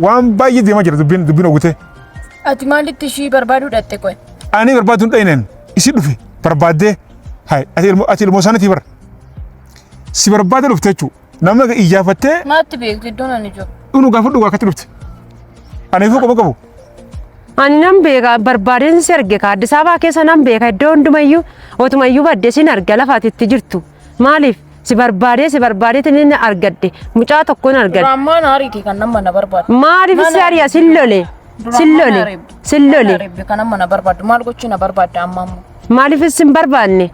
waan baay'ee deemaa jira dubbiin ogute. Ati maalitti ishii barbaaduu dhatte qoy? Ani barbaaduu hin dhayneen isi dhufe barbaaddee ati ilmoo isaaniitii bara. Si barbaada dhufte jechuudha. Nama iyyafattee. Maatti beektu iddoon ani jiru. Unu gaafa dhugaa akkatti dhufte. Ani ifuu qaba qabu. Ani nan beeka barbaadeen si arge ka Addis Ababaa keessa nan beeka iddoo hundumayyuu otumayyuu baddee sin arga lafaatitti jirtu. Maaliif si barbaadee inni argadde mucaa tokkoon argadde. Raammaan hariitii kan nama na barbaadu. Maaliif si hariya sillole. Kan nama na barbaadu maal gochuu na barbaadde amma ammoo. Maaliif sin barbaadne?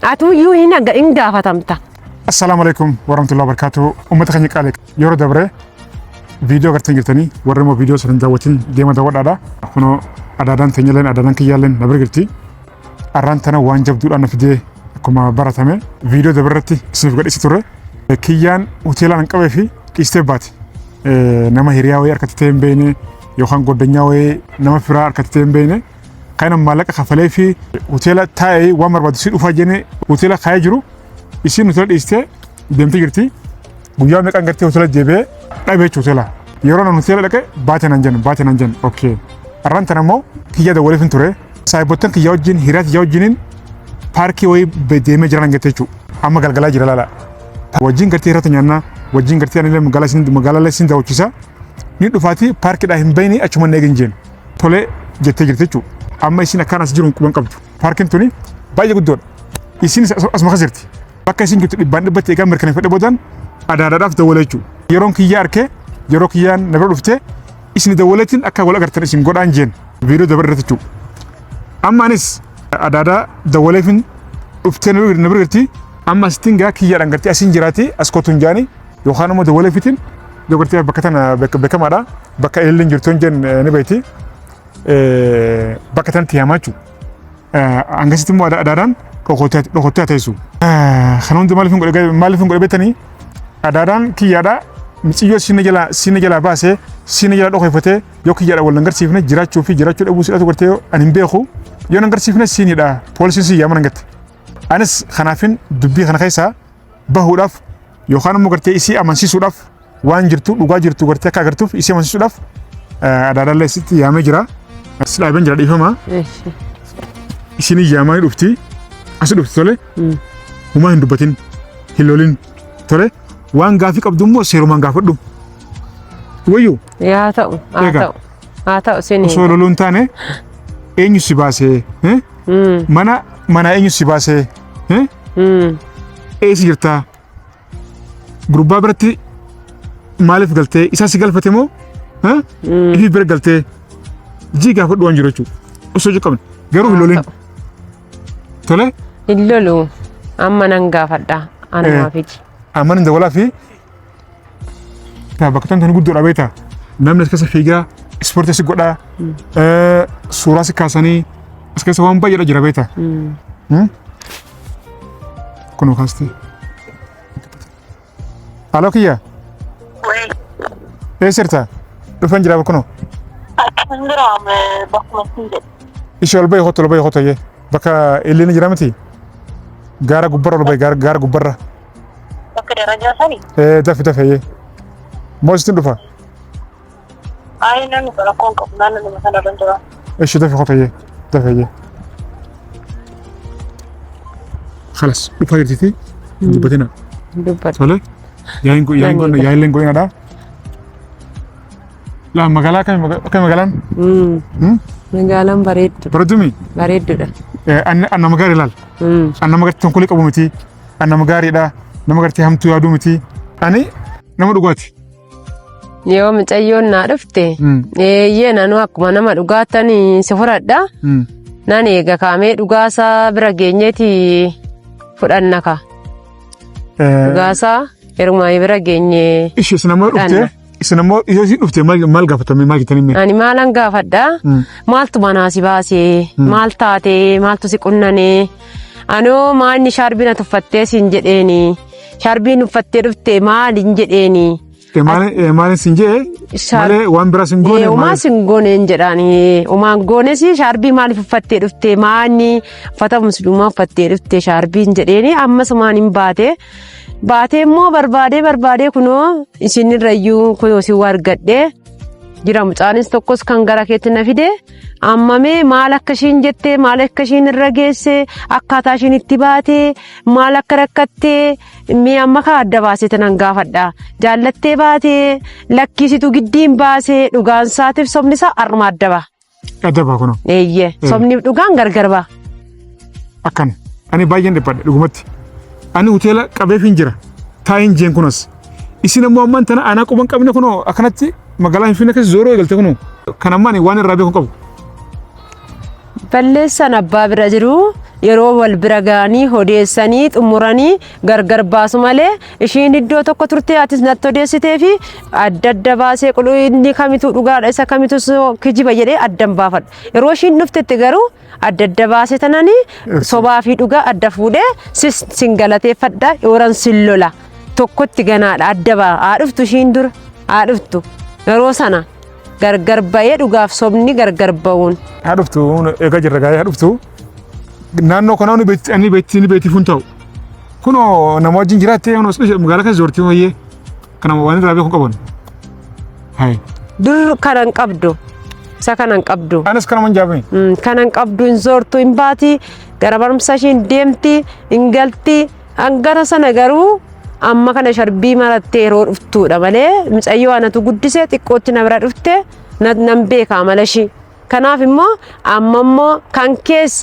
Atuyyuu hin gaafatamta. Assalamu alaikum warahmatullahi wabarakatuh. Ummata keenya qaalee yeroo dabre viidiyoo gartan jirtanii warri immoo viidiyoo sana daawwatiin deema daawwadhaadha. Kunoo adaadaan teenyaleen adaadaan kiyyaaleen na bira jirti. Arraan tana waan jabduudhaan na fidee akkuma baratame viidiyoo dabarratti isiniif gadhiisi turre. Kiyyaan hoteelaan qabee fi qiistee baate. Nama hiriyaa wayii harkatti ta'e hin beekne yookaan goddanyaa wayii nama firaa harkatti ta'e hin beekne kan maallaqa kafalee fi hoteela taa'ee waan barbaadu si dhufaa jennee hoteela kaayee jiru. Isin hoteela dhiistee deemtee jirti. Guyyaa meeqaan gartee hoteela deebi'ee dhabee hoteela. Yeroo nan hoteela dhaqee baate nan jenna. Ookee. Arraan tana immoo kiyyaa dawwaleef hin ture. Saayibottan kiyyaa wajjin hiriyaa kiyyaa wajjiniin paarkii wayii deemee jiran gartee jechuudha. Amma galgalaa jira laala. Wajjin gartee hiriyaata nyaannaa wajjin gartee anillee magaalaa siin daawwachiisa. Ni dhufaati paarkiidhaa hin bayne achuma eegin jeen. Tolee jettee jirti jechuudha. Amma isin akkaan as jiru quban qabdu. Paarkiin tuni baay'ee guddoodha. Isin asuma kas jirti. Bakka isin jirtu dhibbaan dhibbatti eegaa mirkaneeffadhe boodaan adaadhaadhaaf dawwala jechuudha. Yeroon kiyyaa arkee yeroo kiyyaan na bira dhufte isin dawwaleetiin akka wal agartan isin godhaan jeen viidiyoo dabarreetti jechuudha. Amma anis adaadaa dawwaleefin dhuftee na bira jirti. Amma asitti gaa kiyyaadhaan gartee asiin jiraati as kootuun jaani yookaan immoo dawwaleefitiin yoo gartee bakka tana beekamaadha. Bakka eelleen jirtu hin jeen ni beekti. Bakka tanatti yaamaa jechuudha. Hangasitti immoo adaadaan dhokottee teessu. Kan hundi maaliif hin godhe beektanii adaadaan kiyyaadha mixiyyoo sinna jalaa baasee sinna jalaa dhokeeffatee yoo kiyyaadha wal agarsiifne jiraachuu dhabuu sidhatu gartee ani hin beeku yoo agarsiifne siinidha poolisiin si yaaman gatte. Anis kanaafin dubbii kana keessaa bahuudhaaf yookaan immoo gartee isii amansiisuudhaaf waan jirtu dhugaa jirtu gartee akka agartuuf isii amansiisuudhaaf adaadaallee isitti yaamee jira. Silaabeen jira dhiifama. Isin yaamaa dhufti. As dhufti tole. Humaa hin dubbatin hin lolin tole. Waan gaafii qabdu immoo seerumaan gaafadhu. Wayyuu. Haa ta'u sini. Osoo loluun taane eenyu si baasee? Mana eenyu si baasee? Eessa jirtaa? Gurbaa biratti maaliif galtee? Isaa si galfate moo? Ifi bira galtee? Jii gaafadhu waan jiru jechuudha. Osoo jiru qabne garuu hin lolin. Tole. Hin lolu amma nan gaafadha anumaa fiti. Amma nan dawalaa fi bakka tana guddoodha beektaa. Namni as keessa fiigaa ispoortii si godhaa suuraa si kaasanii as keessa waan baay'eedha jira beektaa. Kunoo kaastee. Aloo kiyyaa. Eessa jirtaa? Dhufan jira kunoo. Ishee ol bahee hotoyyee. Bakka eelleen jira miti. Gaara gubbarra ol bahee gaara gubbarra. Bakka darajaa sanii? Dafe. Moositiin dhufa. Namni kun rakkoon qabu naannoo nama sanarra jira. Ishee dafe. Khalas dhufaa jirtiiti. Dubbatina. Tole. Yaa'illeen godinaadha. La magaalaa akkami magaalaan? Magaalaan bareeddu. Bareeddumi? Bareeddudha. Nama gaarii ilaal. Nama gartee tonkolii qabu miti. Nama gaariidha. Nama gartee hamtuu yaaduu miti. Ani nama dhugaati. Yoo mucayyoon naa dhufte eeyyee nanuu akkuma nama dhugaatanii si fudhadha. Nan eega kaamee dhugaasaa bira geenyeeti fudhanna ka. Dhugaasaa heerumaa bira geenyee. Ishee nama dhuftee. Isin ammoo ishee dhuftee maal gaafatame maal jettanii? Ani maalan gaafadha. Maaltu manaa si baasee? Maal taatee? Maaltu si qunnanee? Anoo maalni shaarbiina tuffattee siin jedheeni. Shaarbiin uffattee dhuftee maalin jedheeni. Maalin siin jedhee? Malee waan biraa siin goone? Umaa siin gooneen jedhaani. Umaan goones shaarbii maaliif uffattee dhuftee? Maalni uffata musliimaa uffattee dhuftee shaarbiin jedheeni ammas maaliin baatee? Baatee immoo barbaadee kunoo isinirrayyuu kunoo si argadhee jira mucaanis tokkos kan gara keetti na fide ammamee maal akka ishiin jettee maal akka ishiin irra geesse akkaataa ishiin itti baatee maal akka rakkattee mee amma ka adda baasee tanan gaafadha jaallattee baatee lakkisitu giddiin baasee dhugaan isaatiif sobni isaa arma adda baa. Adda baa kuno. Eeyyee sobniif dhugaan gargar baa. Akkan ani baay'een dhiphadhe dhugumatti ani hoteela qabeefin jira taayin jeen kunas isin ammoo ammaan tana anaa quban qabne kuno akkanatti magaalaa Finfinnee keessa zooroo eegalte kuno kan ammaan waan irraa beeku qabu. Balleessan abbaa bira jiru yeroo wal bira ga'anii odeessanii xumuranii gargar baasu malee ishiin iddoo tokko turte atis natti odeessitee fi adda adda baasee quluu inni kamitu dhugaadha isa kamitu kijiba jedhee addan baafadha. Yeroo ishiin dhuftetti garuu adda adda baasee tananii sobaa fi dhugaa adda fuudhee sin galateeffadha yooran sin lola tokkotti ganaadha adda baa haa dhuftu ishiin dura haa dhuftu yeroo sana gargar ba'ee dhugaaf sobni gargar ba'uun. Haa dhuftu eegaa jirra gaa'ee haa dhuftu naannoo kanaa ni beektii fun ta'u kunoo nama wajjin jiraattee magaalaa keessa zoortii hoyyee kanama waan irraa beeku qaban. Dur kanan qabdu. Isa kanan qabdu. Anas kana man jaabne. Kanan qabdu hin zoortu hin baati gara barumsa ishiin deemti hin galti hangara sana garuu amma kana sharbii marattee yeroo dhuftuudha malee mucayyoo anatu guddisee xiqqootti na bira dhufte nan beekaa mala ishii. Kanaaf immoo amma immoo kan kees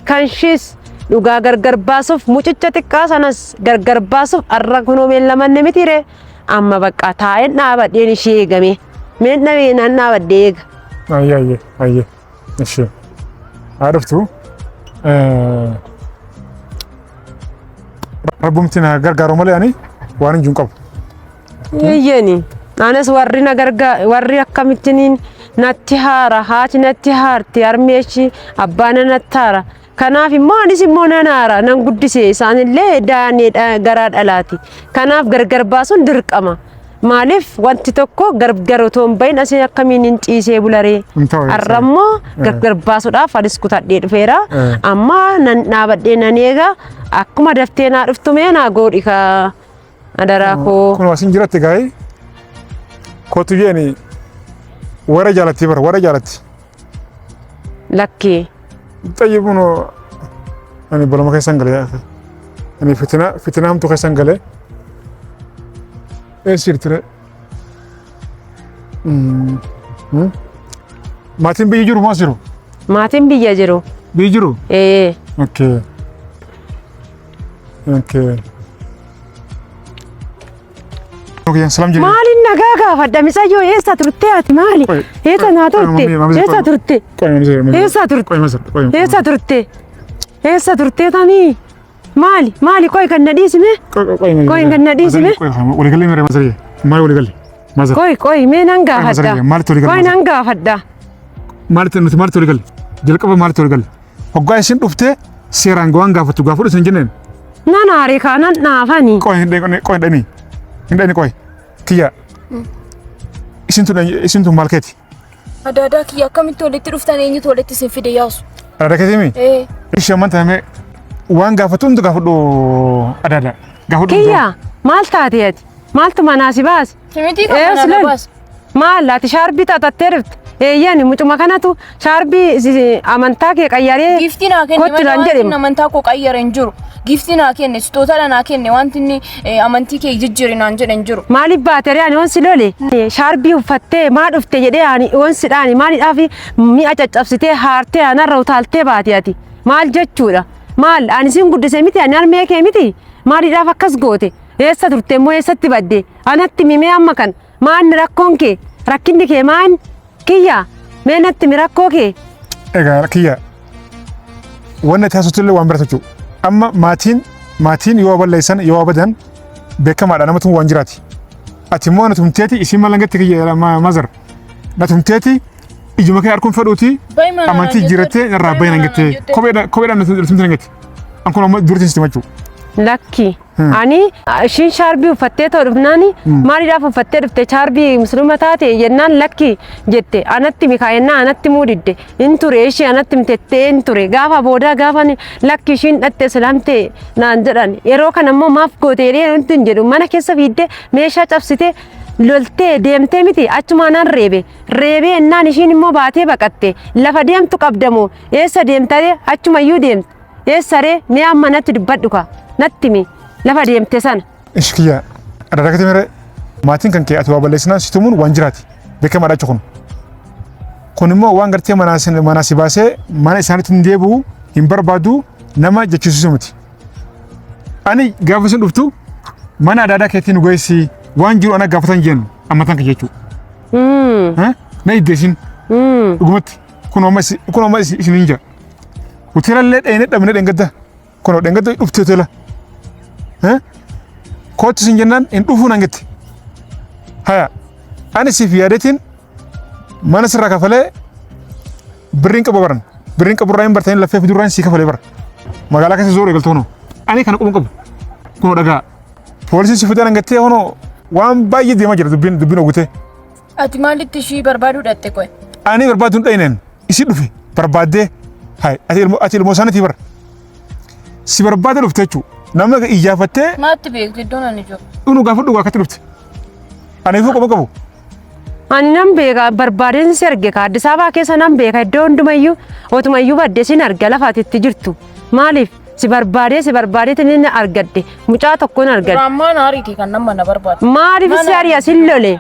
kan ishiis dhugaa gargar baasuuf mucicha xiqqaa sanas gargar baasuuf arra kunoo meen lamanne mitire amma bakka taa'een dhaabadheen ishee eegame. Meen dhabee naan dhaabadhee eega. Ayyee ishee haa dhuftu rabbumti na gargaaru malee ani waan hin qabu. Eeyyeeni anas warri akkamittiin natti haara haati natti haarti harmeechi abbaan natti haara. Kanaaf immoo anis immoo nan haara nan guddisee isaanillee daanee garaa dhalaati. Kanaaf gargar baasuun dirqama. Maaliif wanti tokko gargar otoo hin bahin asiin akkamiin hin ciisee bularee har'ammoo gargar baasuudhaaf anis kutadhee dhufeera amma nan dhaabadhee nan eega akkuma daftee naa dhuftu mee naa godhi ka adaraa koo. Kun asin jiraatti gaa'ee kootu jeeni warra jaalatti bara warra jaalatti. Lakkee. Xayyibuun ani boloma keessan galee ani fitina hamtuu keessan galee. Sirtire. Maatiin biyya jiru maas jiru? Maatiin biyya jiru. Biyya jiru? Okay. Salam jiru. Maali nagaa gaafadha misayyoo eessa turte ati maali? Eessa naa turte? Eessa turte? Eessa turte? Eessa turte? Eessa turte tanii? Maali koi kan na dhiisime? Koi kan na dhiisime? Waliigalee mere masariye. Maali waliigalee? Masar. Koi mee nan gaafadha. Koi nan gaafadha. Maalitti nuti maalitti waliigalee? Jalqaba maalitti waliigalee? Hoggaa isin dhuftee seeraan waan gaafattu gaafadhu isin jenneen. Nan aare kaanan naafani. Koi hindhani koi. Kiyya. Isintu maal keeti? Adaadaa kiyya akkamitti walitti dhuftan eenyutu walitti isin fide yaasu? Adaadaa keetii mi? Ishee amanta himee waan gaafatu hundu gaafadhu adaadha. Kiyya maal taatee ati? Maaltu manaa si baase? Simitii kan manaa baase. Maal ati shaarbii xaxattee dhufte? Eeyyani mucuma kanatu shaarbii amantaa kee qayyaree giftii naa kenne malee waan amantaa koo qayyare hin jiru. Giftii naa kenne sitoota naa kenne wanti inni amantii kee jijjiiri naan jedhe hin jiru. Maaliif baateree ani wansi lole? Shaarbii uffattee maa dhufte jedhee ani wansi dhaani maaliidhaaf mi'a caccabsitee haartee anarra utaaltee baate ati? Maal jechuudha? Maal ani sin guddise miti ani harmee kee miti? Maaliidhaaf akkas goote? Eessa turte immoo eessatti badde? Anatti mimee amma kan maanni rakkoon kee? Rakkinni kee maan? Kiyya mee natti mi rakkoo kee? Egaa kiyya wanna taasisuullee waan birata jechuudha. Amma maatiin yoo balleessan yoo abadan beekamaadha namatu waan jiraati. Ati immoo na tumteeti isin malangatti kiyya mazar na tumteeti ijuma kee harkuun fedhuuti amantii jirattee irraa bayan hangattee kopheedhaan na tumte hangatte. An kun amma durtiin sitti machuu. Lakki ani ishiin shaarbii uffattee ta'u dhufnaani maaliidhaaf uffattee dhufte shaarbii musliima taate jennaan lakki jette anatti mikaa'ennaa anatti muudidde hin ture ishee anatti mitettee hin ture gaafa boodaa gaafa lakki ishiin dhatte silaamte naan jedhan yeroo kana immoo maaf goote jedhee wanti hin jedhu mana keessa fiiddee meeshaa cabsite loltee deemtee miti achumaan reebee ennaan ishiin immoo baatee baqatte lafa deemtu qabdamoo eessa deemtee achumayyuu deemte eessaree mee amma natti dubbadhu ka natti mi lafa deemte sana. Ishkiya adda mere maatiin kan kee ati waa balleessinaan situmuun waan jiraati beekamaadha jechuun kun immoo waan gartee manaa si baasee mana isaaniitti hin deebi'u hin barbaadu nama jechuusisu miti. Ani gaafa isin dhuftu mana adda keetiin goesi waan jiru ana gaafatan jennu ammatan kan jechuudha. Na iddeesin dhugumatti kun amma isin hin jira. Hoteelallee dhayinee dhabnee dhengadda kun dhengadda dhufte hoteela. Kootu sin jennaan hin dhufuu nangetti. Haya ani siif yaadetiin mana sirraa kafalee birriin qabu baran birriin qabu irraa hin bartanii laffee fidurraan sii kafalee bara magaalaa keessa zooree galtoonoo ani kana quban qabu kunoo dhagaa poolisiin si fidee nangettee honoo waan baay'ee deemaa jira dubbiin ogutee. Ati maalitti ishii barbaaduu dhatte qoy? Ani barbaaduu hin dhayineen isii dhufe barbaaddee ati ilmoo isaaniitii bara si barbaadee dhufte jechuudha. Nama iyyafattee maatti beektu iddoon ani jiru. Unu gaafa dhugaa akkatti dhufte. Ani ifuu qabu qabu. Ani nan beeka barbaadeen si arge ka Addis Ababaa keessa nan beeka iddoo hundumayyuu otumayyuu badde sin arga lafaatitti jirtu. Maaliif si barbaadee tinin argadde mucaa tokkoon argadde. Raammaan hariitii kan nama na barbaadu. Maaliif si hariya sillole.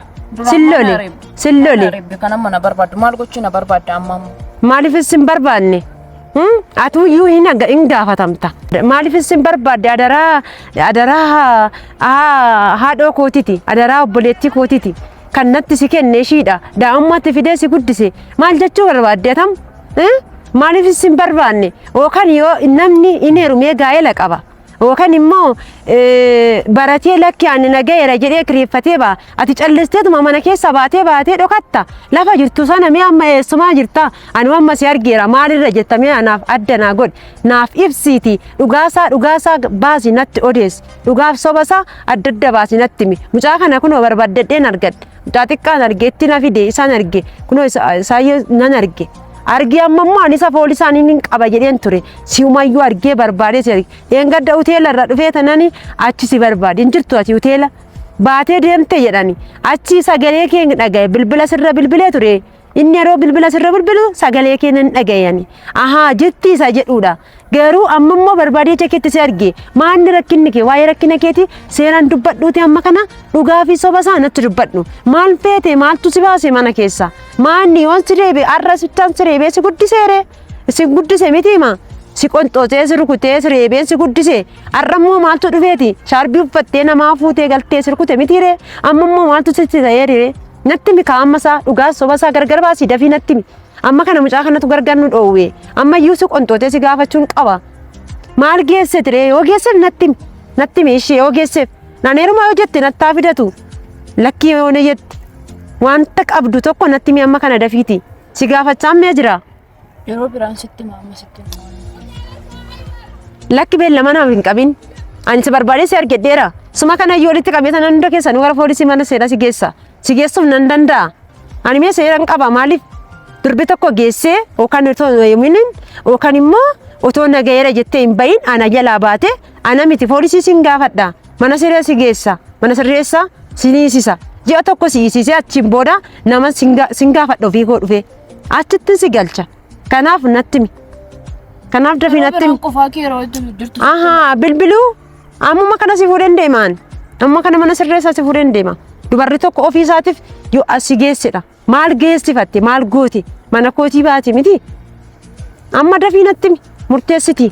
Kan nama na barbaadu maal gochuu na barbaadda amma ammoo. Maaliif sin barbaadne? Atuyyuu hin gaafatamta. Maaliif sin barbaadde adaraa haadhoo kootiti adaraa obboleettii kootiti kan natti si kenne ishiidha daa'ummaatti fidee si guddise maal jechuu barbaaddeetam maaliif sin barbaanne yookaan yoo namni inni heerumee gaa'ela qaba yookaan immoo baratee lakki ani nagayeera jedhee kireeffatee baa ati callisteetuma mana keessa baatee dhokatta lafa jirtu sana mee amma eessumaa jirta ani amma si argeera maalirra jettamee anaaf adda naa godhe naaf ibsiiti dhugaasaa baasii natti odeessi dhugaaf sobasaa adda baasii natti mi mucaa kana kunoo barbaaddadheen argadhe mucaa xiqqaan argeetti na fide isaan arge kunoo isaayyoo nan arge amma immoo ani isa poolisaan inni qaba jedheen ture siumayyuu argee barbaadee si arge eengadda hoteela irra dhufee tanani achi si barbaade hin jirtu ati hoteela baatee deemte jedhani achi sagalee kee dhagaye bilbila sirra bilbilee ture inni yeroo bilbila sirra bilbilu sagalee kee nan dhagayani jetti isa jedhuudha garuu amma immoo barbaadee jeketti si arge maanni rakkinni kee waa'ee rakkina keeti seeraan dubbadhuuti amma kana dhugaa fi soba isaa natti dubbadhu maal feete maaltu si baase mana keessa maanni yoon si deebe arra sittaan si reebee si guddise mitiima si qonxootee si rukutee si reebee si guddise arra immoo maaltu dhufeeti shaarbii uffattee namaa fuutee galtee si rukute mitiire amma immoo maaltu sitti ta'ee natti mi kaa'ammasaa dhugaa sobasaa gargar baasii dafii natti mi amma kana mucaa kanatu gargar nu dhoowwee amma iyyuu si qonxootee si gaafachuun qaba maal geesse ture yoo geesseef natti mi ishee yoo geesseef naneeruma yoo jette nattaa fidatu lakkii yoo na jette wanta qabdu tokko natti mi amma kana dafiiti si gaafachaa mee jira yeroo biraan sitti maama sitti lakki beellama naaf hin qabin ani si barbaadee si argedheera suma kana iyyuu walitti qabee tanan hunda keessan gara poolisii mana seera si geessuuf nan danda'a ani mee seeran qaba maaliif durbi tokko geessee yookaan yookaan immoo otoo nagayeera jettee hin bahin ana jalaa baate ana miti poolisii sin gaafadha mana siree si geessa mana sirreessa si niisisa ji'a tokko si hiisisee achiin booda nama sin gaafadha ofii koo dhufe achitti si galcha kanaaf natti mi kanaaf dafii natti mi bilbiluu ammuma kana si fuudheen deemaan amma kana mana sirreessaa si fuudheen deema dubarri tokko ofii isaatiif yoo asi geessedha maal geessifatte maal goote mana kootii baate miti amma dafii natti mi murteessiti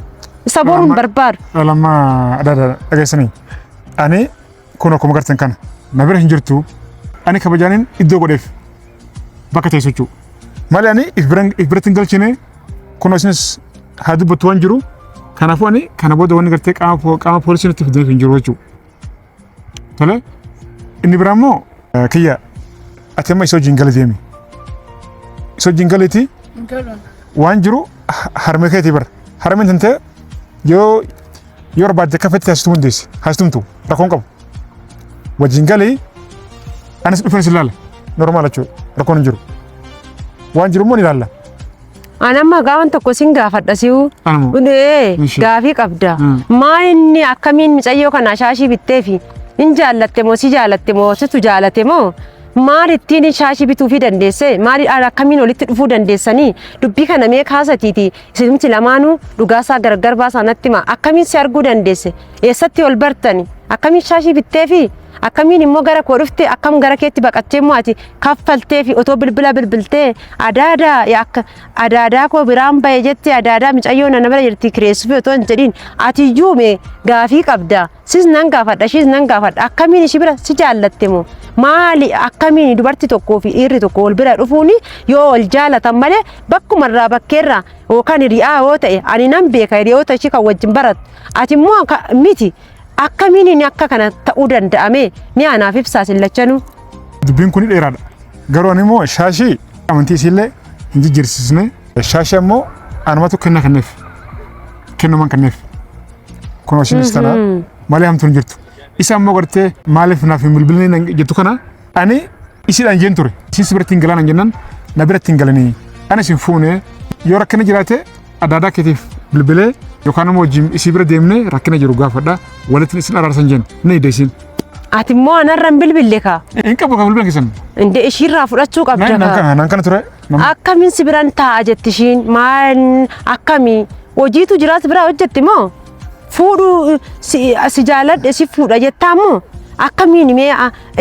isa boruun barbaadu. Lamma adda dhageessanii ani kun akkuma gartan kana na bira hin jirtu ani kabajaanin iddoo godheef bakka teessu jechuudha. Malee ani if biratti hin galchine kun isinis haa dubbattu waan jiru kanaafuu ani kana booda wanni gartee qaama poolisii nutti fidee hin jiru jechuudha. Tole inni biraa immoo kiyya ati amma isa wajjin gala deemi. Isa wajjin galeeti waan jiru harmee keetii bara harmeen tante yoo barbaadde kafetti taasistu hundeessi haastumtu rakkoon qabu wajjin galee anis dhufeen si ilaala normaala jechuudha rakkoon hin jiru waan jiru immoo ni ilaalla. Anamma gaafan tokko sin gaafadha si'u gaafii qabda maal inni akkamiin micayyoo kana shaashii bittee fi in jaalatte moo si jaalatte moo situ jaalate moo maal ittiin shaashii bituu fi dandeesse maal akkamiin walitti dhufuu dandeessanii dubbii kana mee kaasatiiti isinumti lamaanuu dhugaasaa gargar baasaa natti maa akkamiin si arguu dandeesse eessatti ol bartani akkamiin shaashii bittee fi akkamiin immoo gara koo dhufte akkam gara keetti baqattee immoo ati kaffaltee fi otoo bilbila bilbiltee adaadaa koo biraan bahe jettee adaadaa mucayyoo nana bira jirti kireessuuf otoo hin jedhiin ati iyyuu mee gaafii qabda sis nan gaafadha shiis nan gaafadha akkamiin ishi bira si jaallatte moo maali akkamiin dubarti tokkoo fi dhiirri tokko wal bira dhufuuni yoo wal jaalatan malee bakkumarraa bakkeerraa yookaan hiriyaa yoo ta'e ani nan beeka hiriyoota ishii kan wajjin baratu ati immoo miti akkamiin inni akka kana ta'uu danda'ame ni anaaf ibsaa sillachanu. Dubbiin kun dheeraadha. Garuu ani immoo shaashii amantii isiillee hin jijjiirsisne shaashii ammoo anumatu kenneef kennuman kenneef kun isinis tana malee hamtuun jirtu. Isa ammoo gartee maaliif naaf hin bilbilne jettu kana ani isiidhaan jeen ture. Isin biratti hin galaan jennan na biratti hin galanii ani isin fuune yoo rakkina jiraate adda addaa keetiif bilbilee yookaan immoo wajjin isii bira deemnee rakkina jiru gaafadha walitti isin araarsan jenna ni deesin. Ati immoo anarraan bilbille kaa. Hin qabu kan bilbilan keessan. Inde ishiirraa fudhachuu qabda kaa. Naan kana ture. Akkamiin si biraan taa'a jetti ishiin maal akkamii hojiitu jiraatu biraa hojjetti moo fuudhuu si jaaladhe si fuudha jettaa moo akkamiin mee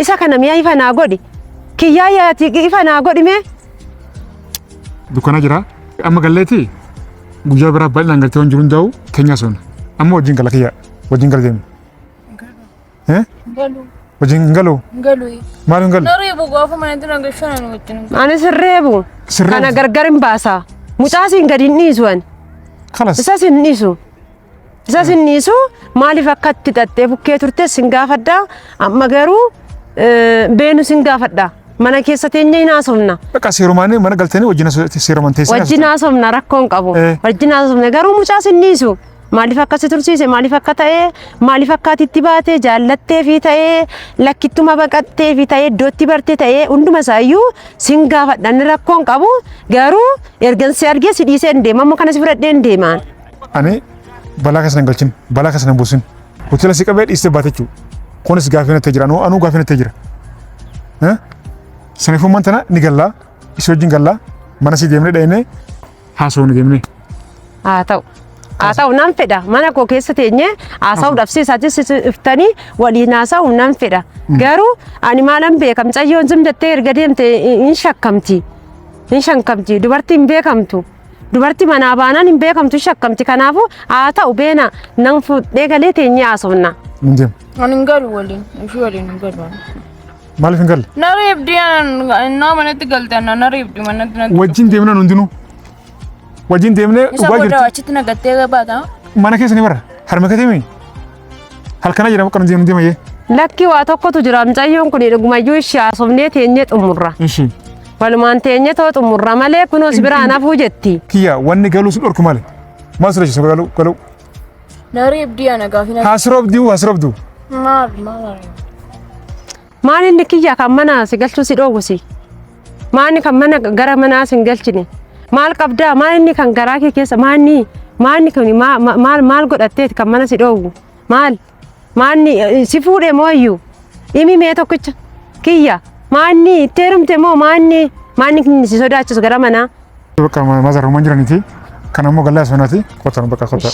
isa kana mee ifa naa godhi kiyyaa yaati ifa naa godhi mee. Dukkana jira amma galleeti. Guyyaa biraa bal'inaan galtee waan jiru hundaa'u keenyaa soona. Amma wajjin gala kiyyaa wajjin gala deemu. Galu. Wajjin galu. Galu. Maal hin galu? Nareebu gaafa manatti nagashaan wajjin. Ani sirreebu. Kana gargar hin baasa. Mucaa siin gadi hin dhiisu ani. Kalas. Isa siin dhiisu. Isa siin dhiisu maaliif akka itti xaxxee bukkee turte sin gaafadha amma garuu beenu sin gaafadha. Mana keessa teenyee hin haasofna. Bakka seerumaanii mana galtanii wajjin seeruman teessee. Wajjin haasofna rakkoon qabu. Wajjin haasofna garuu mucaa sin dhiisu. Maaliif akka si tursiise maaliif akka ta'ee maaliif akka atitti baatee jaallattee fi ta'ee lakkittuma baqattee fi ta'ee iddootti bartee ta'ee hunduma isaayyuu sin gaafadha inni rakkoon qabu garuu ergansi argee si dhiisee hin deema ammoo kana si fudhadhee hin deemaan. Ani balaa keessa hin galchin balaa keessa hin buusin hoteela si qabee dhiistee baate jechuudha. Kunis gaafii natti jira anuu gaafii natti jira. Saniifuu mantana ni gallaa isii wajjin gallaa mana si deemnee dha'inee haasa'uu ni deemnee. Haa ta'u nan fedha mana koo keessa teenyee haasa'uudhaaf siisaatti iftanii waliin haasa'u nan fedha garuu ani maalan beeka mucayyoon zimdattee erga deemte hin shakkamti dubartii hin beekamtu dubartii manaa baanaan hin beekamtu shakkamti kanaafuu haa ta'u beena nan fuudhee galee teenyee haasofna. Hin deemu. Ani hin galu waliin ishii waliin hin galu. Maaliif hin galle? Nareebdi naa manatti galte nareebdi manatti. Wajjin deemnaan hundinuu. Wajjin deemnee dhugaa jirti. Isa booda achitti nagattee gabaata. Mana keessa ni bara. Harma katemi. Halkana jedhamu kan deemayyee. Lakki waa tokkotu jira mucayyoon kun dhugumayyuu ishee haasofnee teenyee xumurra. Ishii. Walumaan teenyee too xumurra malee kunoo si biraan hafuu jetti. Kiyya wanni galuu si dhorku malee. Maal sirra ishee galu. Nareebdi ana gaafina. Haasirobduu. Maal inni kiyya kan mana si galchuu si dhoowwisi. Maanni kan mana gara manaa si hin galchine. Maal qabdaa maal inni kan garaa kee keessa maanni kun maal godhatteeti kan mana si dhoowwu maanni si fuudhee moo iyyuu himi mee tokkicha kiyya maanni itti heerumte moo maanni si sodaachisu gara manaa. Bakka maazarrumaan jiraniiti kan ammoo gallaa sonaati qotan bakka qotan.